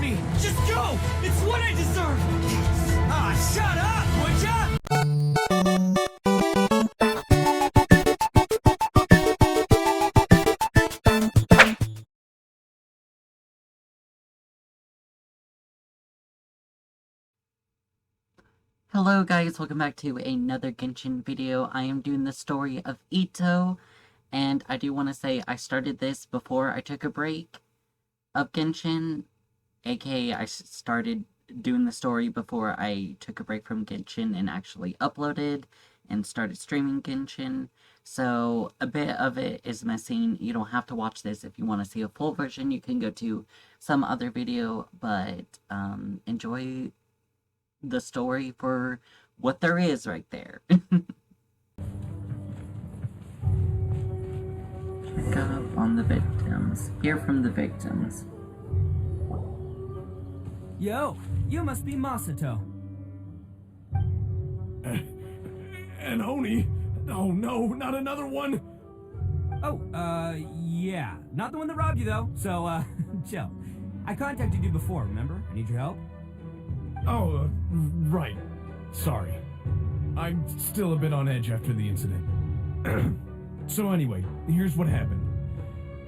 on me! Just go! It's what I deserve! Ah, shut up, would ya? Hello guys, welcome back to another Genshin video. I am doing the story of ITTO, and I do want to say I started this before I took a break of Genshin, aka I started doing the story before I took a break from Genshin and actually uploaded and started streaming Genshin. So a bit of it is missing. You don't have to watch this if you want to see a full version. You can go to some other video, but enjoy the story for what there is right there. Pick up on the victims. Hear from the victims. Yo, you must be Masato. And Oni? Oh no, not another one! Oh, yeah. Not the one that robbed you, though, so, chill. I contacted you before, remember? I need your help. Oh, right. Sorry. I'm still a bit on edge after the incident. So anyway, here's what happened.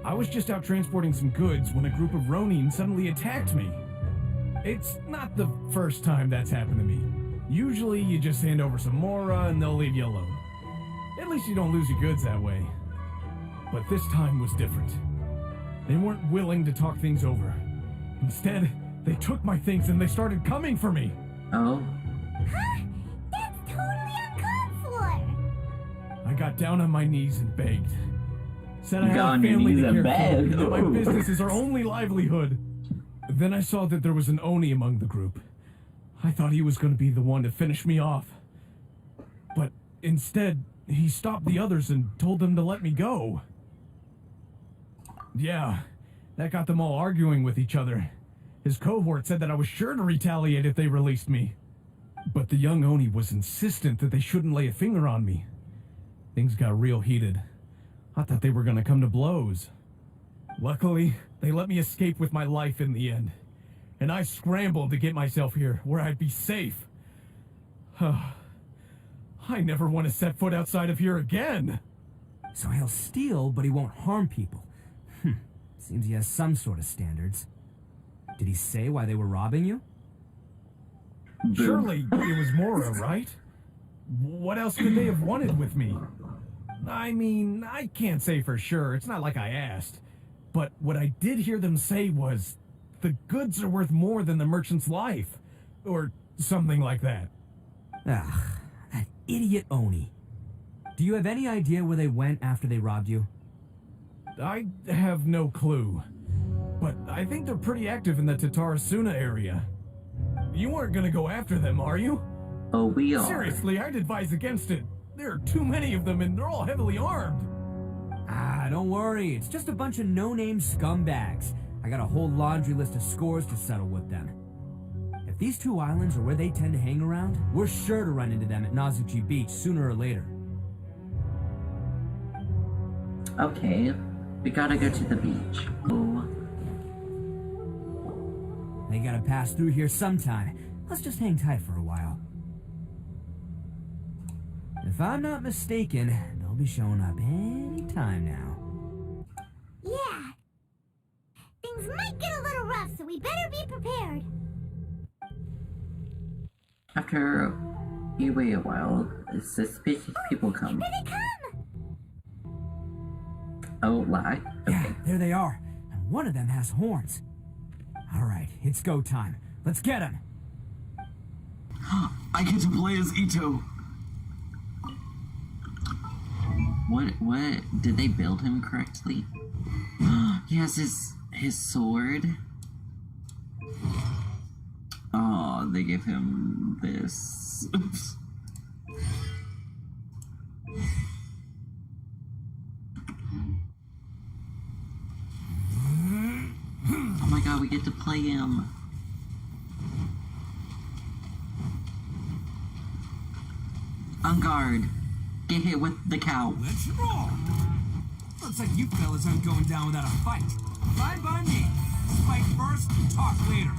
I was just out transporting some goods when a group of Ronin suddenly attacked me. It's not the first time that's happened to me. Usually you just hand over some Mora and they'll leave you alone. At least you don't lose your goods that way. But this time was different. They weren't willing to talk things over. Instead, they took my things and they started coming for me. Oh. Huh? That's totally uncalled for! I got down on my knees and begged. Said I You got had a on your family knees to and care for begged. and that my Ooh. business is our only livelihood. Then I saw that there was an Oni among the group. I thought he was going to be the one to finish me off. But instead, he stopped the others and told them to let me go. Yeah, that got them all arguing with each other. His cohort said that I was sure to retaliate if they released me. But the young Oni was insistent that they shouldn't lay a finger on me. Things got real heated. I thought they were gonna come to blows. Luckily, they let me escape with my life in the end. And I scrambled to get myself here, where I'd be safe. I never want to set foot outside of here again. So he'll steal, but he won't harm people. Seems he has some sort of standards. Did he say why they were robbing you? Surely it was Mora, right? What else could they have wanted with me? I mean, I can't say for sure. It's not like I asked. But what I did hear them say was, the goods are worth more than the merchant's life. Or something like that. Ugh, that idiot Oni. Do you have any idea where they went after they robbed you? I have no clue. But I think they're pretty active in the Tatarasuna area. You aren't gonna go after them, are you? Oh, we are. Seriously, I'd advise against it. There are too many of them and they're all heavily armed. Ah, don't worry. It's just a bunch of no-name scumbags. I got a whole laundry list of scores to settle with them. If these two islands are where they tend to hang around, we're sure to run into them at Nazuchi Beach sooner or later. Okay, we gotta go to the beach. Oh. They gotta pass through here sometime. Let's just hang tight for a while. If I'm not mistaken, they'll be showing up any time now. Yeah. Things might get a little rough, so we better be prepared. After you wait a while, suspicious people come. Here they come! Oh, lie? Yeah, Okay. there they are. And one of them has horns. Alright, it's go time. Let's get him! I get to play as Ito. What? Did they build him correctly? He has his sword. Oh, they gave him this. Oh my god, we get to play him. On guard. Get hit with the cow. Let's roll! Looks like you fellas aren't going down without a fight. Fine by me. Let's fight first and talk later.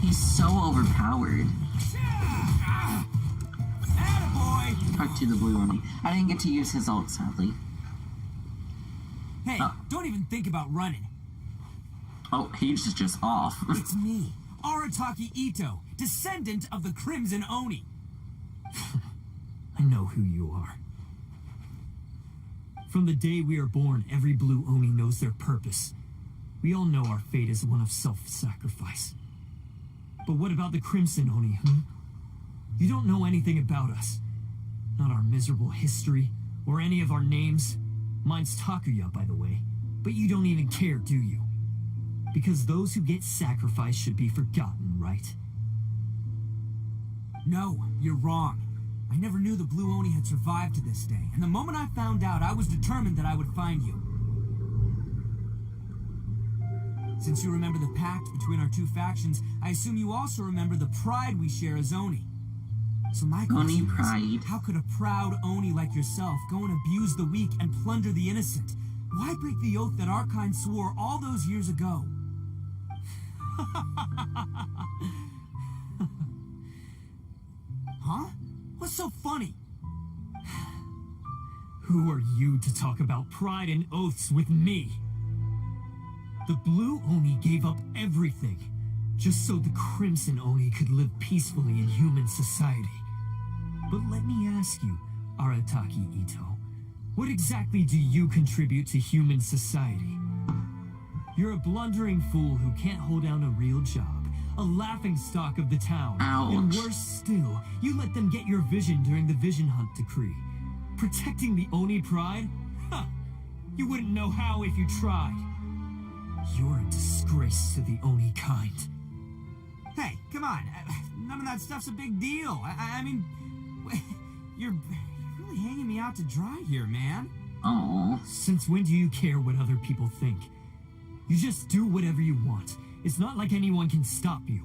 He's so overpowered. Attaboy! Talk to the blue one. I didn't get to use his ult, sadly. Hey, don't even think about running. Oh, he's just off. It's me, Arataki Ito, descendant of the Crimson Oni. I know who you are. From the day we are born, every blue Oni knows their purpose. We all know our fate is one of self-sacrifice. But what about the Crimson Oni, You don't know anything about us. Not our miserable history, or any of our names. Mine's Takuya, by the way. But you don't even care, do you? Because those who get sacrificed should be forgotten, right? No, you're wrong. I never knew the Blue Oni had survived to this day, and the moment I found out, I was determined that I would find you. Since you remember the pact between our two factions, I assume you also remember the pride we share as Oni. So my question Oni is, how could a proud Oni like yourself go and abuse the weak and plunder the innocent? Why break the oath that our kind swore all those years ago? Huh? What's so funny? Who are you to talk about pride and oaths with me? The Blue Oni gave up everything, just so the Crimson Oni could live peacefully in human society. But let me ask you, Arataki Ito, what exactly do you contribute to human society? You're a blundering fool who can't hold down a real job, a laughingstock of the town. Ouch. And worse still, you let them get your vision during the Vision Hunt decree. Protecting the Oni pride? Huh! You wouldn't know how if you tried. You're a disgrace to the Oni kind. Hey, come on. None of that stuff's a big deal. I mean, you're really hanging me out to dry here, man. Oh. Since when do you care what other people think? You just do whatever you want. It's not like anyone can stop you.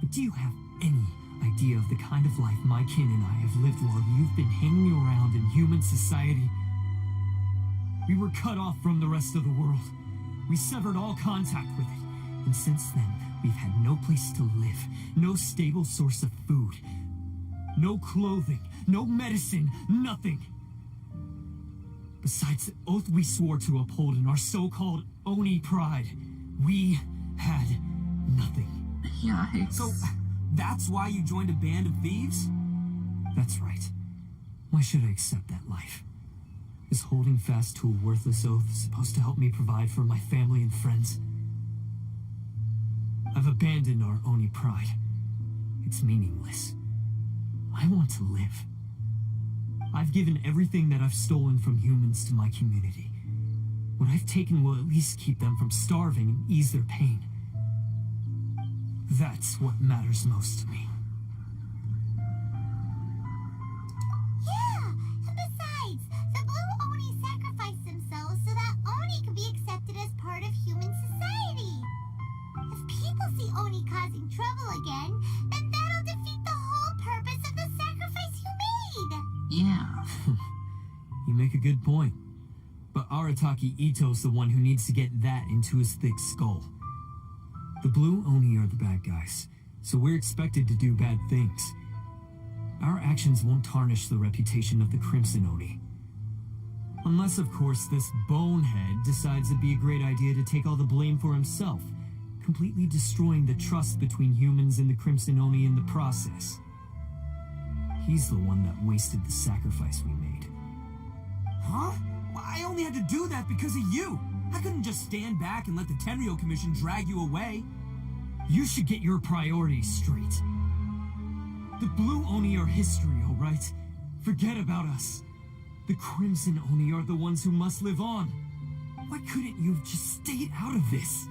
But do you have any idea of the kind of life my kin and I have lived while you've been hanging around in human society? We were cut off from the rest of the world. We severed all contact with it. And since then, we've had no place to live, no stable source of food, no clothing, no medicine, nothing. Besides the oath we swore to uphold in our so-called Oni pride, we had nothing. Yikes. So, that's why you joined a band of thieves? That's right. Why should I accept that life? Is holding fast to a worthless oath supposed to help me provide for my family and friends? I've abandoned our Oni pride. It's meaningless. I want to live. I've given everything that I've stolen from humans to my community. What I've taken will at least keep them from starving and ease their pain. That's what matters most to me. Yeah, and besides, the Blue Oni sacrificed themselves so that Oni could be accepted as part of human society. If people see Oni causing trouble again, then that'll defeat the whole purpose of the sacrifice you made. Yeah. You make a good point. But Arataki Ito's the one who needs to get that into his thick skull. The Blue Oni are the bad guys, so we're expected to do bad things. Our actions won't tarnish the reputation of the Crimson Oni. Unless, of course, this bonehead decides it'd be a great idea to take all the blame for himself, completely destroying the trust between humans and the Crimson Oni in the process. He's the one that wasted the sacrifice we made. Huh? Well, I only had to do that because of you. I couldn't just stand back and let the Tenryo Commission drag you away. You should get your priorities straight. The Blue Oni are history, alright? Forget about us. The Crimson Oni are the ones who must live on. Why couldn't you have just stayed out of this?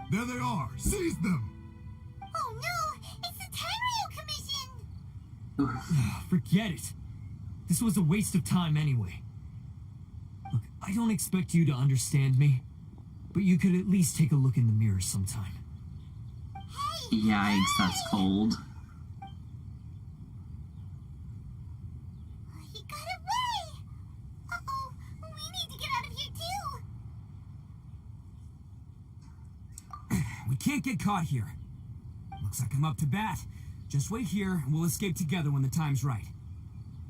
There they are. Seize them. Oh no, it's the Tenryo Commission! Forget it. This was a waste of time anyway. Look, I don't expect you to understand me, but you could at least take a look in the mirror sometime. Hey! Yikes, that's cold. He got away! Uh-oh, we need to get out of here too! can't get caught here. Looks like I'm up to bat. Just wait here, and we'll escape together when the time's right.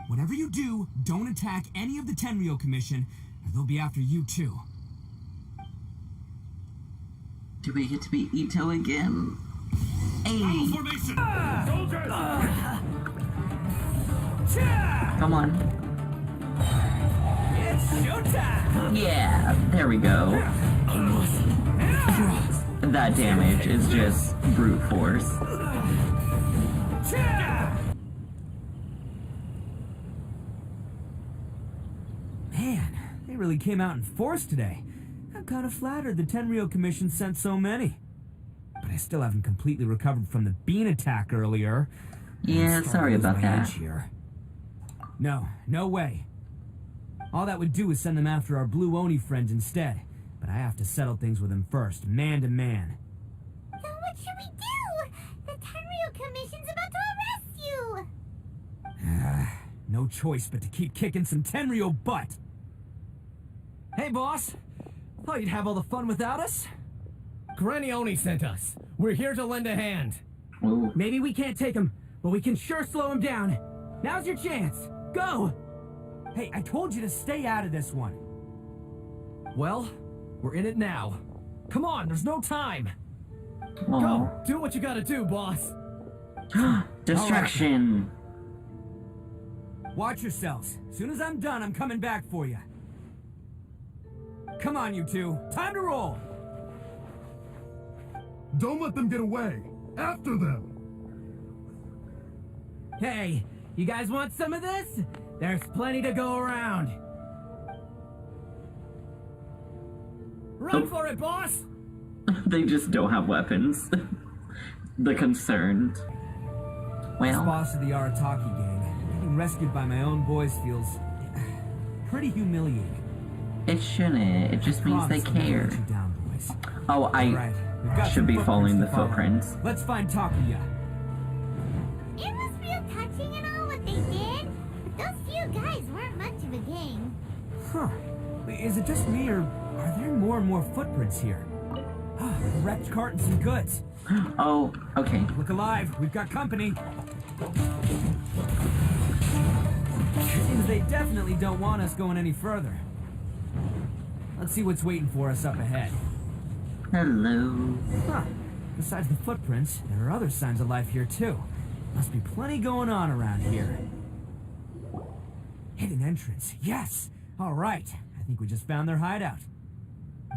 Whatever you do, don't attack any of the Tenryou Commission, or they'll be after you too. Do we get to be Ito again? Hey! Formation! Soldiers! Come on. It's showtime! Yeah, there we go. That damage is just brute force. Man, they really came out in force today. I'm kind of flattered the Tenryou Commission sent so many. But I still haven't completely recovered from the bean attack earlier. Yeah, I'm starting sorry to lose about my that. edge here. No way. All that would do is send them after our blue Oni friends instead. But I have to settle things with them first, man to man. So what should we do? The Tenryou Commission's about to arrest you! No choice but to keep kicking some Tenryou butt. Hey, boss. Thought you'd have all the fun without us? Granny Oni sent us. We're here to lend a hand. Ooh. Maybe we can't take him, but we can sure slow him down. Now's your chance. Go! Hey, I told you to stay out of this one. Well, we're in it now. Come on, there's no time. Aw. Go, do what you gotta do, boss. Distraction. Watch yourselves. As soon as I'm done, I'm coming back for you. Come on, you two. Time to roll! Don't let them get away! After them! Hey, you guys want some of this? There's plenty to go around. Run for it, boss! They just don't have weapons. The concerned. As Well, boss of the Arataki gang, getting rescued by my own boys feels pretty humiliating. it shouldn't. It just means they Promise I'm gonna care. let you down, boys. Oh, I Alright, we've got should some be following the to follow. footprints. Let's find Takuya. It was real touching and all what they did, but those few guys weren't much of a gang. Huh. Is it just me, or are there more and more footprints here? Ah, a wrecked cart and some goods. Oh, okay. Look alive, we've got company. Seems they definitely don't want us going any further. Let's see what's waiting for us up ahead. Hello. Huh. Besides the footprints, there are other signs of life here too. Must be plenty going on around here. Hidden entrance, yes! Alright, I think we just found their hideout.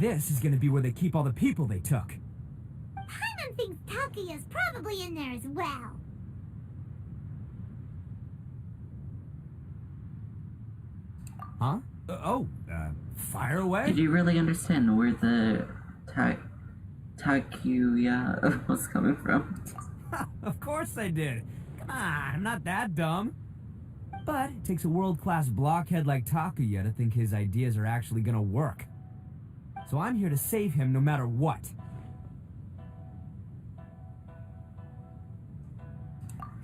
This is gonna be where they keep all the people they took. Paimon thinks Takuya's probably in there as well. Huh? Fire away? Did you really understand where the Takuya was coming from? Of course I did. Come on, I'm not that dumb. But it takes a world-class blockhead like Takuya to think his ideas are actually gonna work. So I'm here to save him no matter what.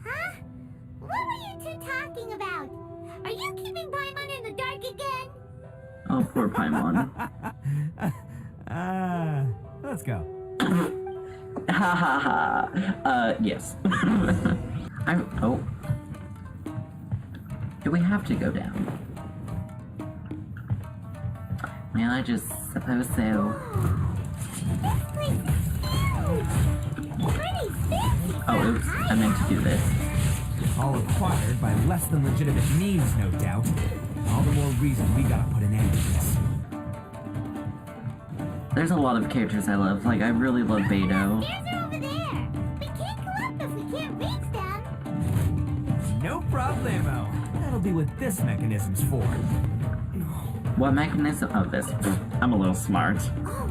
Huh? What were you two talking about? Are you keeping Paimon in the dark again? Oh, poor Paimon. Let's go. Ha ha ha. Yes. Oh. Do we have to go down? Well, I just suppose so. This place is huge! Pretty fancy! Oh, oops. I meant to do this. All acquired by less than legitimate means, no doubt. All the more reason we gotta put an end to this. There's a lot of characters I love. Like, I really love Beto. Stairs are over there! We can't go up if we can't reach them! No problemo. That'll be what this mechanism's for. What mechanism? Oh, this. I'm a little smart. Oh,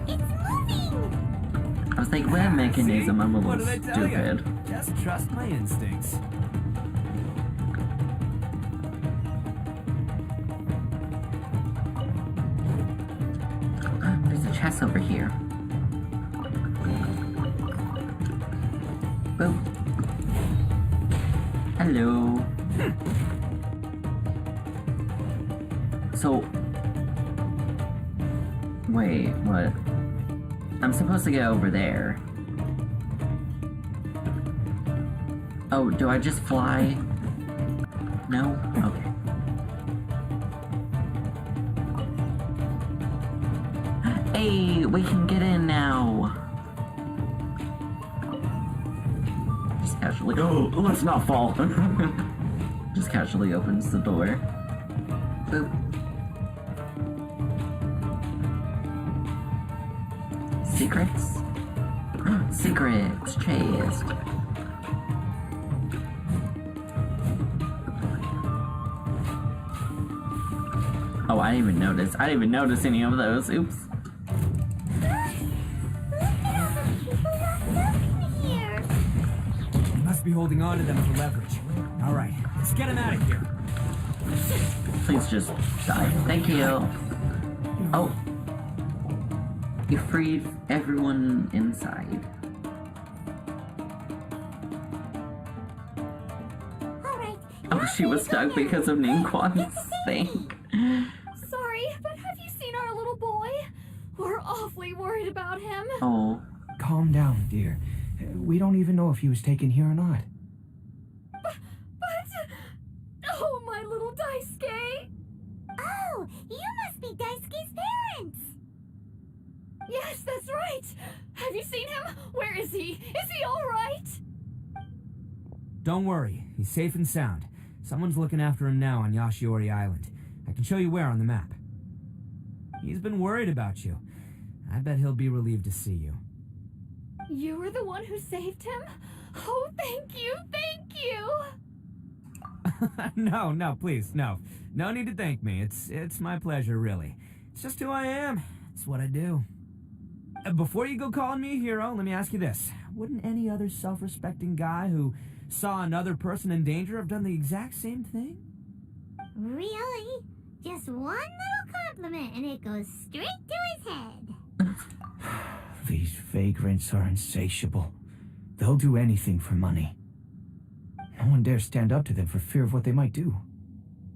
it's moving! I was like, what mechanism? See? I'm a What little did I tell ya? stupid. Just trust my instincts. There's a chest over here. Boom. Hello. So, wait, what? I'm supposed to go over there. Oh, do I just fly? No? Okay. Hey, we can get in now. Just casually. Oh, let's not fall. Just casually opens the door. Boop. Secrets? Secrets, chest. Oh, I didn't even notice. I didn't even notice any of those. Oops. You must be holding on to them for leverage. All right, let's get him out of here. Please just die. Thank you. Oh. You freed everyone inside. Alright. Oh, she was stuck because of Ningguang's thing. Sorry, but have you seen our little boy? We're awfully worried about him. Oh. Calm down, dear. We don't even know if he was taken here or not. But oh, my little Daisuke! Oh, you must be Daisuke's parents! Yes, that's right! Have you seen him? Where is he? Is he alright? Don't worry, he's safe and sound. Someone's looking after him now on Yashiori Island. I can show you where on the map. He's been worried about you. I bet he'll be relieved to see you. You were the one who saved him? Oh, thank you, thank you! No, please, no. No need to thank me. It's my pleasure, really. It's just who I am. It's what I do. Before you go calling me a hero, let me ask you this. Wouldn't any other self-respecting guy who saw another person in danger have done the exact same thing? Really? Just one little compliment and it goes straight to his head. These vagrants are insatiable. They'll do anything for money. No one dares stand up to them for fear of what they might do.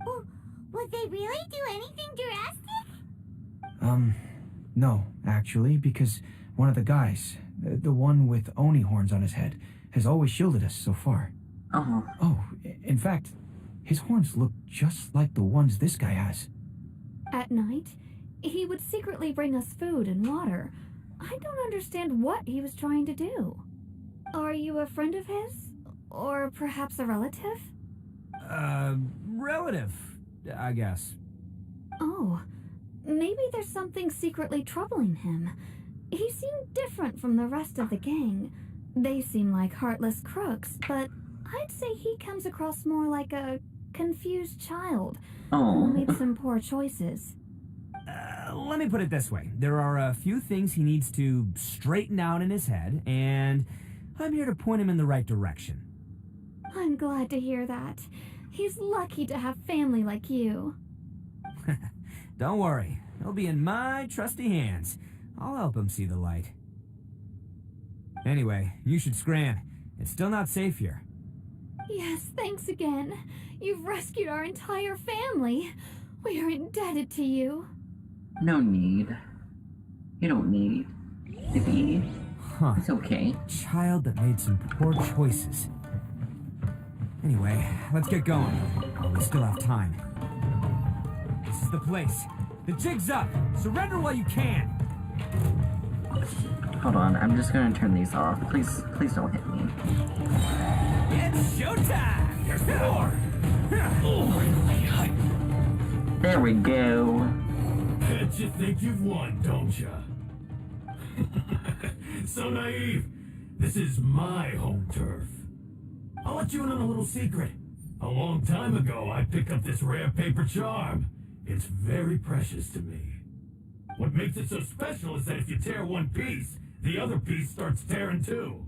Well, would they really do anything drastic? No, actually, because one of the guys, the one with Oni horns on his head, has always shielded us so far. Oh. Oh, in fact, his horns look just like the ones this guy has. At night, he would secretly bring us food and water. I don't understand what he was trying to do. Are you a friend of his? Or perhaps a relative? Relative, I guess. Oh, maybe there's something secretly troubling him. He seemed different from the rest of the gang. They seem like heartless crooks, but I'd say he comes across more like a confused child who made some poor choices. Let me put it this way. There are a few things he needs to straighten out in his head, and I'm here to point him in the right direction. I'm glad to hear that. He's lucky to have family like you. Don't worry. He'll be in my trusty hands. I'll help him see the light. Anyway, you should scram. It's still not safe here. Yes, thanks again. You've rescued our entire family. We are indebted to you. No need. You don't need to be. Huh. It's okay. Child that made some poor choices. Anyway, let's get going. While we still have time. This is the place. The jig's up. Surrender while you can. Hold on, I'm just gonna turn these off. Please don't hit me. It's showtime! Here's more! There we go. Bet you think you've won, don't ya? So naive. This is my home turf. I'll let you in on a little secret. A long time ago, I picked up this rare paper charm. It's very precious to me. What makes it so special is that if you tear one piece, the other piece starts tearing too.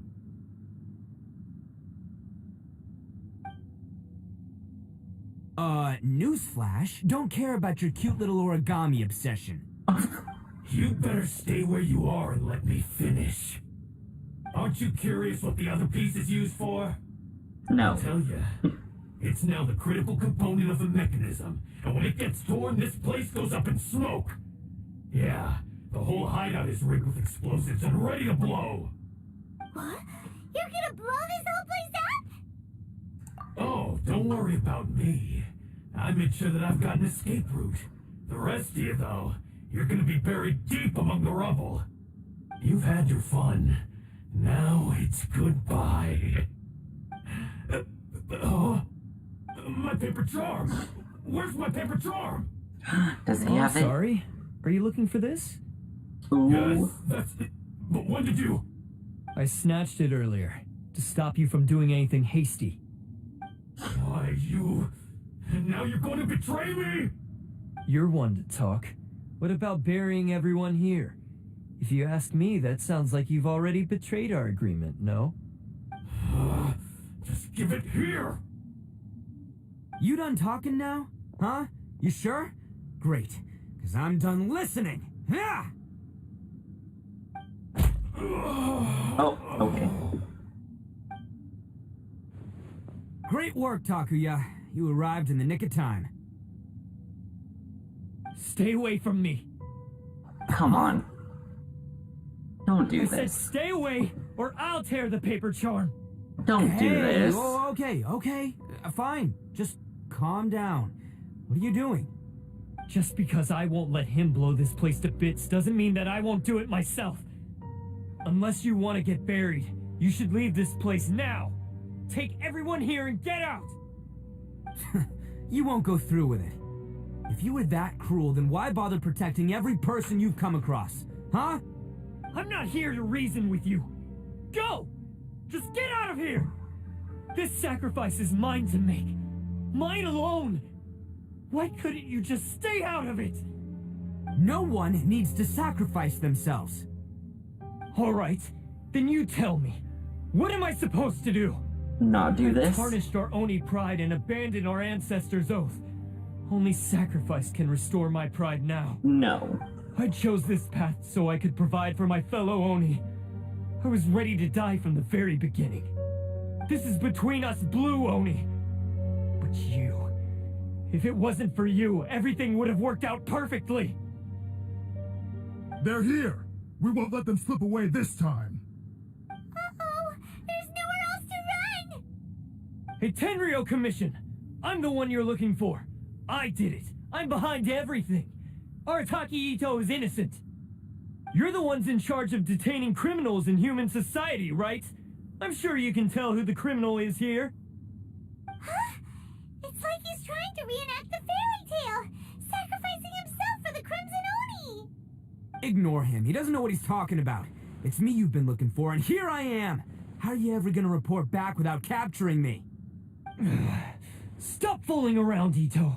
Newsflash, don't care about your cute little origami obsession. You better stay where you are and let me finish. Aren't you curious what the other piece is used for? No. I'll tell ya. It's now the critical component of the mechanism, and when it gets torn, this place goes up in smoke. Yeah, The whole hideout is rigged with explosives and ready to blow. What? You're gonna blow this whole place up? Oh, don't worry about me. I made sure that I've got an escape route. The rest of you, though, you're gonna be buried deep among the rubble. You've had your fun. Now it's goodbye. My paper charm! Where's my paper charm? Does he have it? Sorry? Are you looking for this? Ooh. Yes, that's it. But when did you... I snatched it earlier, to stop you from doing anything hasty. Why, you... And now you're going to betray me? You're one to talk. What about burying everyone here? If you ask me, that sounds like you've already betrayed our agreement, no? Just give it here! You done talking now? Huh? You sure? Great, because I'm done listening. Yeah! Oh, okay. Great work, Takuya. You arrived in the nick of time. Stay away from me. Come on. Don't do I said this. stay away, or I'll tear the paper charm. Don't do this. Oh, okay. Fine. Just calm down. What are you doing? Just because I won't let him blow this place to bits doesn't mean that I won't do it myself. Unless you want to get buried, you should leave this place now. Take everyone here and get out! You won't go through with it. If you were that cruel, then why bother protecting every person you've come across? Huh? I'm not here to reason with you. Go! Just get out of here! This sacrifice is mine to make. Mine alone! Why couldn't you just stay out of it? No one needs to sacrifice themselves. Alright, then you tell me. What am I supposed to do? Not do I've this. tarnished our Oni pride and abandoned our ancestors' oath. Only sacrifice can restore my pride now. No. I chose this path so I could provide for my fellow Oni. I was ready to die from the very beginning. This is between us blue Oni. But you... If it wasn't for you, everything would have worked out perfectly. They're here. We won't let them slip away this time. Uh-oh! There's nowhere else to run! Hey, Tenryo Commission! I'm the one you're looking for. I did it. I'm behind everything. Arataki Itto is innocent. You're the ones in charge of detaining criminals in human society, right? I'm sure you can tell who the criminal is here. Huh? It's like he's trying to reenact the fairy tale, sacrificing himself for the Crimson Oni! Ignore him. He doesn't know what he's talking about. It's me you've been looking for, and here I am! How are you ever gonna report back without capturing me? Stop fooling around, Itto.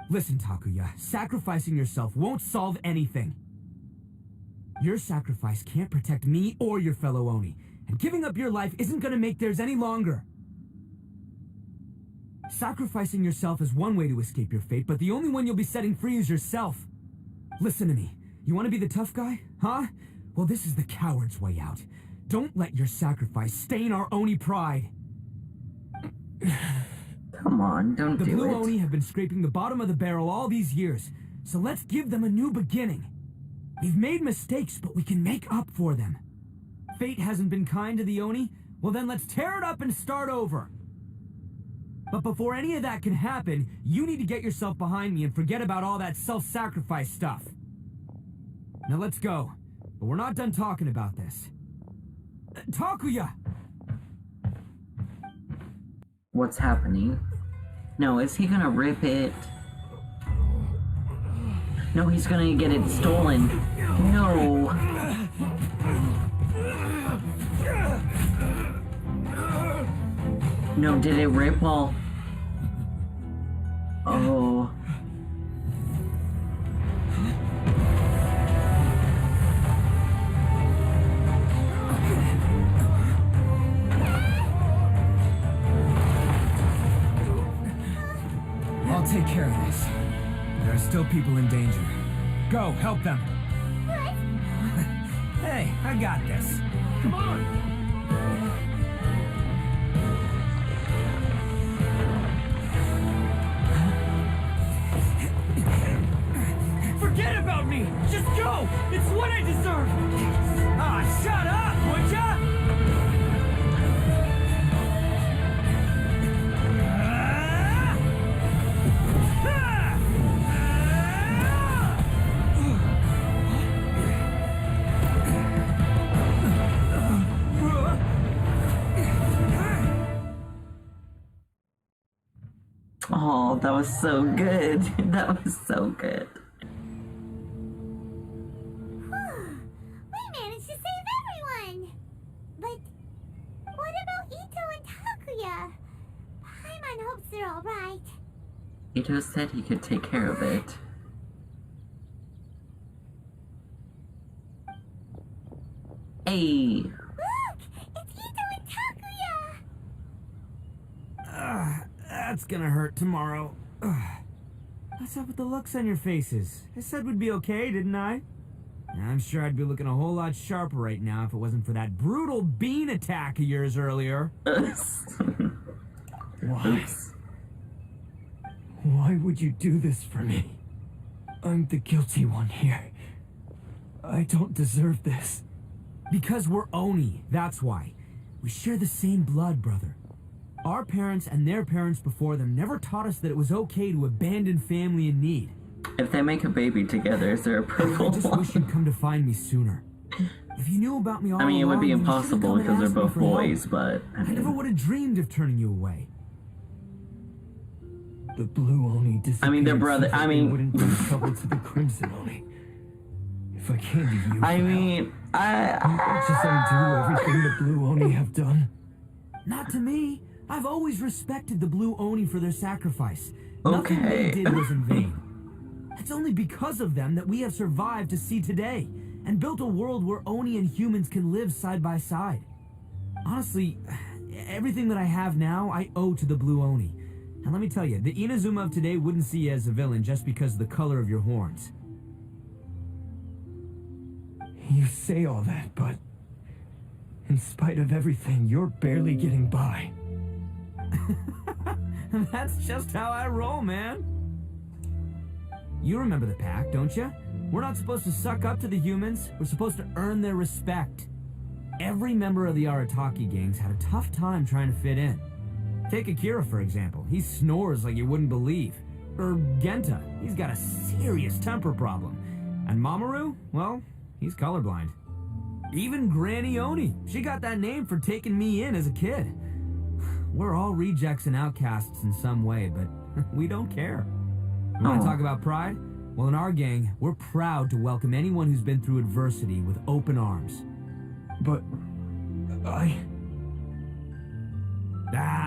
Listen, Takuya, sacrificing yourself won't solve anything. Your sacrifice can't protect me or your fellow Oni, and giving up your life isn't gonna make theirs any longer. Sacrificing yourself is one way to escape your fate, but the only one you'll be setting free is yourself. Listen to me. You want to be the tough guy? Huh? Well, this is the coward's way out. Don't let your sacrifice stain our Oni pride. Come on, don't The do Blue it. Oni have been scraping the bottom of the barrel all these years, so let's give them a new beginning. We've made mistakes, but we can make up for them. Fate hasn't been kind to the Oni? Well then let's tear it up and start over. But before any of that can happen, you need to get yourself behind me and forget about all that self-sacrifice stuff. Now let's go. But we're not done talking about this. Takuya! What's happening? No, is he gonna rip it? No, he's gonna get it stolen. No. No, did it rip all? Oh. I'll take care of this. There are still people in danger. Go, help them. Hey, I got this. Come on! Forget about on me! Just go! It's what I deserve! Ah, shut up, would ya? Oh, that was so good. That was so good. We managed to save everyone! But what about Ito and Takuya? Paimon hopes they're alright. Ito said he could take care of it. Hey! Look! It's Ito and Takuya! That's gonna hurt tomorrow. What's up with the looks on your faces? I said we'd be okay, didn't I? I'm sure I'd be looking a whole lot sharper right now if it wasn't for that brutal bean attack of yours earlier. Why? Why would you do this for me? I'm the guilty one here. I don't deserve this. Because we're Oni, that's why. We share the same blood, brother. Our parents and their parents before them never taught us that it was okay to abandon family in need. If they make a baby together, is there a purple I just one? wish you'd come to find me sooner. If you knew about me all I mean, it would be along, then you should've impossible come and because they're asked me both for help. boys, but I never would have dreamed of turning you away. The Blue Oni disappeared. I mean, they're brother. so that I they mean, wouldn't bring trouble to the Crimson Oni. If I came to you, I for mean, help, won't that just undo everything the Blue Oni have done? Not to me. I've always respected the Blue Oni for their sacrifice. Nothing they Okay. did was in vain. It's only because of them that we have survived to see today, and built a world where Oni and humans can live side by side. Honestly, everything that I have now, I owe to the Blue Oni. And let me tell you, the Inazuma of today wouldn't see you as a villain just because of the color of your horns. You say all that, but in spite of everything, you're barely getting by. That's just how I roll, man. You remember the pact, don't you? We're not supposed to suck up to the humans. We're supposed to earn their respect. Every member of the Arataki gangs had a tough time trying to fit in. Take Akira, for example. He snores like you wouldn't believe. Or Genta. He's got a serious temper problem. And Mamoru? Well, he's colorblind. Even Granny Oni. She got that name for taking me in as a kid. We're all rejects and outcasts in some way, but we don't care. You want to talk about pride? Well, in our gang, we're proud to welcome anyone who's been through adversity with open arms. But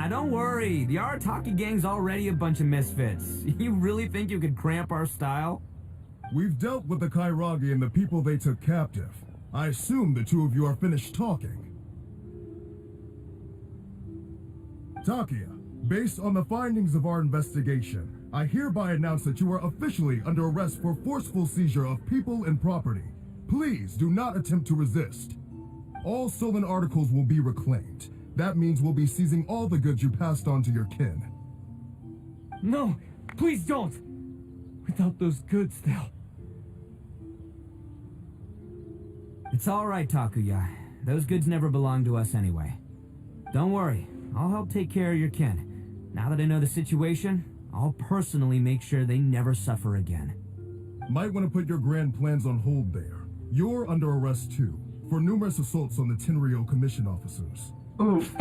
Don't worry. The Arataki gang's already a bunch of misfits. You really think you could cramp our style? We've dealt with the Kairagi and the people they took captive. I assume the two of you are finished talking. Takuya, based on the findings of our investigation, I hereby announce that you are officially under arrest for forceful seizure of people and property. Please do not attempt to resist. All stolen articles will be reclaimed. That means we'll be seizing all the goods you passed on to your kin. no, please don't. Without those goods, they'll... It's all right, Takuya. Those goods never belonged to us anyway. Don't worry. I'll help take care of your kin. Now that I know the situation, I'll personally make sure they never suffer again. Might want to put your grand plans on hold there. You're under arrest too, for numerous assaults on the Tenryo Commission officers. oof.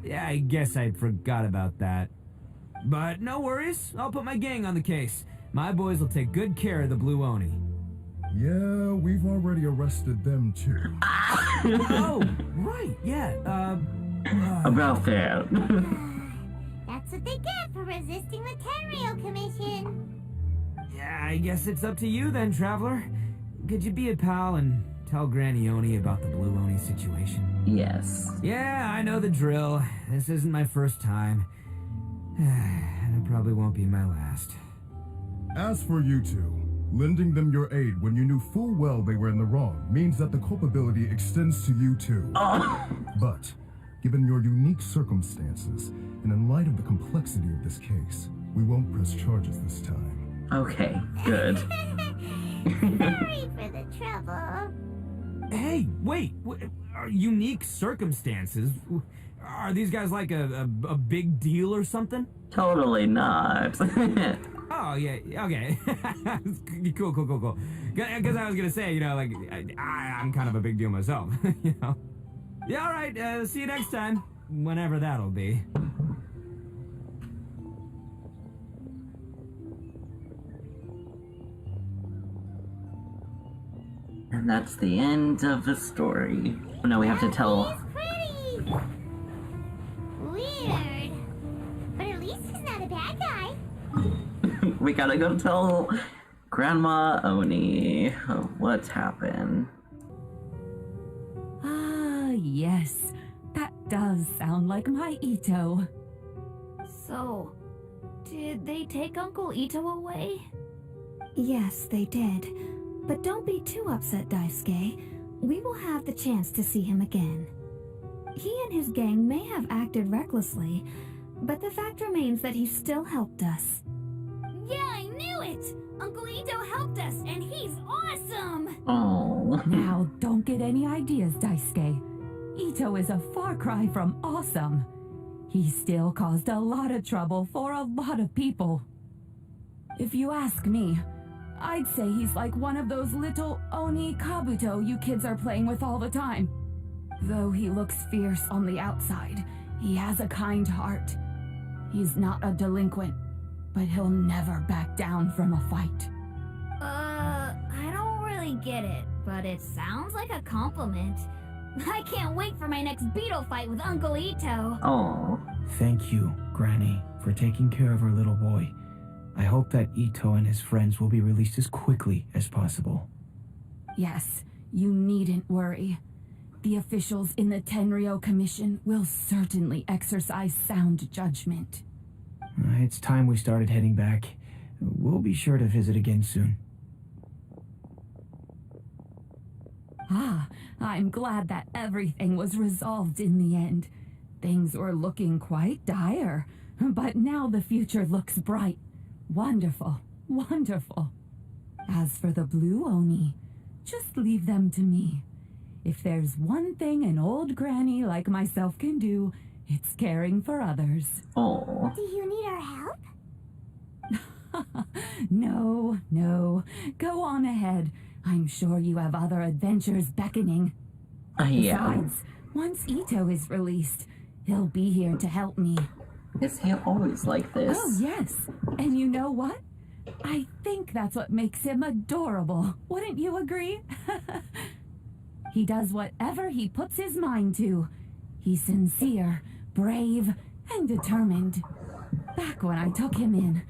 Yeah, I guess I forgot about that. But no worries. I'll put my gang on the case. My boys will take good care of the Blue Oni. Yeah, we've already arrested them too. Oh, right. Yeah, About that. That's what they get for resisting the Tenryo Commission. Yeah, I guess it's up to you then, Traveler. Could you be a pal and tell Granny Oni about the Blue Oni situation? Yes. Yeah, I know the drill. This isn't my first time. And it probably won't be my last. As for you two, lending them your aid when you knew full well they were in the wrong means that the culpability extends to you too. But, given your unique circumstances, and in light of the complexity of this case, we won't press charges this time. Okay, good. Sorry for the trouble. Hey, wait. Are unique circumstances? Are these guys like a big deal or something? Totally not. Oh, yeah, okay. Cool. Because I was gonna say, you know, like, I'm kind of a big deal myself, you know? Yeah, alright, see you next time. Whenever that'll be. And that's the end of the story. Oh, no, we have to tell... He's pretty. Weird. But at least he's not a bad guy. We gotta go tell Grandma Oni what's happened. Ah, yes. That does sound like my Ito. So, did they take Uncle Ito away? Yes, they did. But don't be too upset, Daisuke. We will have the chance to see him again. He and his gang may have acted recklessly, but the fact remains that he still helped us. Yeah, I knew it! Uncle Ito helped us, and he's awesome! Oh. Now, don't get any ideas, Daisuke. Ito is a far cry from awesome. He still caused a lot of trouble for a lot of people. If you ask me, I'd say he's like one of those little Oni Kabuto you kids are playing with all the time. Though he looks fierce on the outside, he has a kind heart. He's not a delinquent, but he'll never back down from a fight. I don't really get it, but it sounds like a compliment. I can't wait for my next beetle fight with Uncle Ito. Oh. Thank you, Granny, for taking care of our little boy. I hope that Ito and his friends will be released as quickly as possible. Yes, you needn't worry. The officials in the Tenryo Commission will certainly exercise sound judgment. It's time we started heading back. We'll be sure to visit again soon. Ah, I'm glad that everything was resolved in the end. Things were looking quite dire, but now the future looks bright. Wonderful, wonderful. As for the Blue Oni, just leave them to me. If there's one thing an old granny like myself can do, it's caring for others. Oh. Do you need our help? No. Go on ahead. I'm sure you have other adventures beckoning. Yeah. Besides, once Ito is released, he'll be here to help me. Is he always like this? Oh, yes. And you know what? I think that's what makes him adorable. Wouldn't you agree? He does whatever he puts his mind to. He's sincere, brave, and determined. Back when I took him in,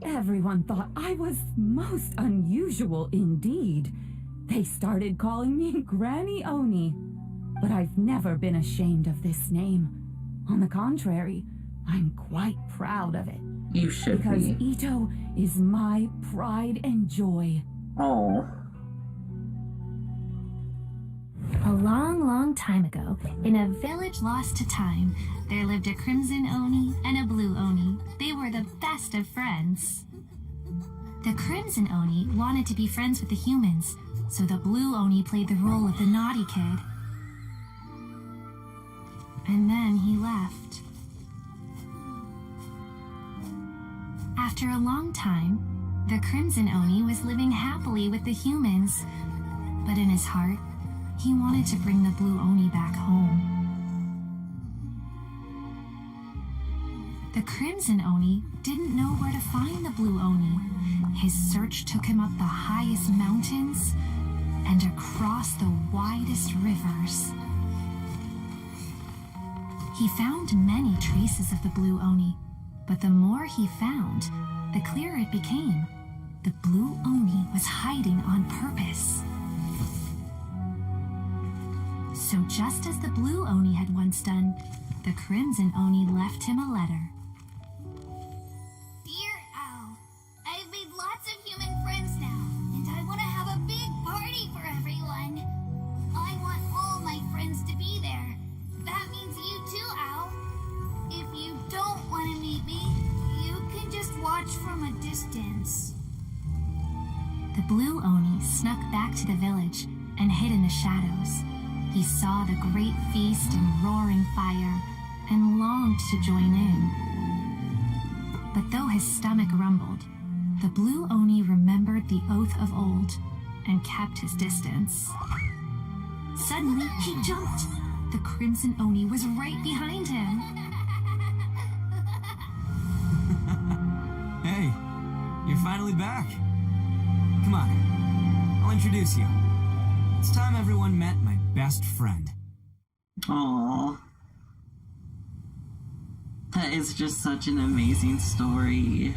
everyone thought I was most unusual indeed. They started calling me Granny Oni. But I've never been ashamed of this name. On the contrary, I'm quite proud of it. You should because be. Ito is my pride and joy. Oh. A long time ago, in a village lost to time, there lived a Crimson Oni and a Blue Oni. They were the best of friends. The Crimson Oni wanted to be friends with the humans, so the Blue Oni played the role of the naughty kid. And then he left. After a long time, the Crimson Oni was living happily with the humans, but in his heart, he wanted to bring the Blue Oni back home. The Crimson Oni didn't know where to find the Blue Oni. His search took him up the highest mountains and across the widest rivers. He found many traces of the Blue Oni, but the more he found, the clearer it became. The Blue Oni was hiding on purpose. So just as the Blue Oni had once done, the Crimson Oni left him a letter. Dear Owl, I've made lots of human friends now, and I want to have a big party for everyone. I want all my friends to be there. That means you too, Owl. If you don't want to meet me, you can just watch from a distance. blue Oni snuck back to the village and hid in the shadows. He saw the great feast and roaring fire and longed to join in. But though his stomach rumbled, the blue Oni remembered the oath of old and kept his distance. Suddenly, he jumped. The crimson Oni was right behind him. Hey, you're finally back. Come on, I'll introduce you. It's time everyone met my best friend. Aww. That is just such an amazing story.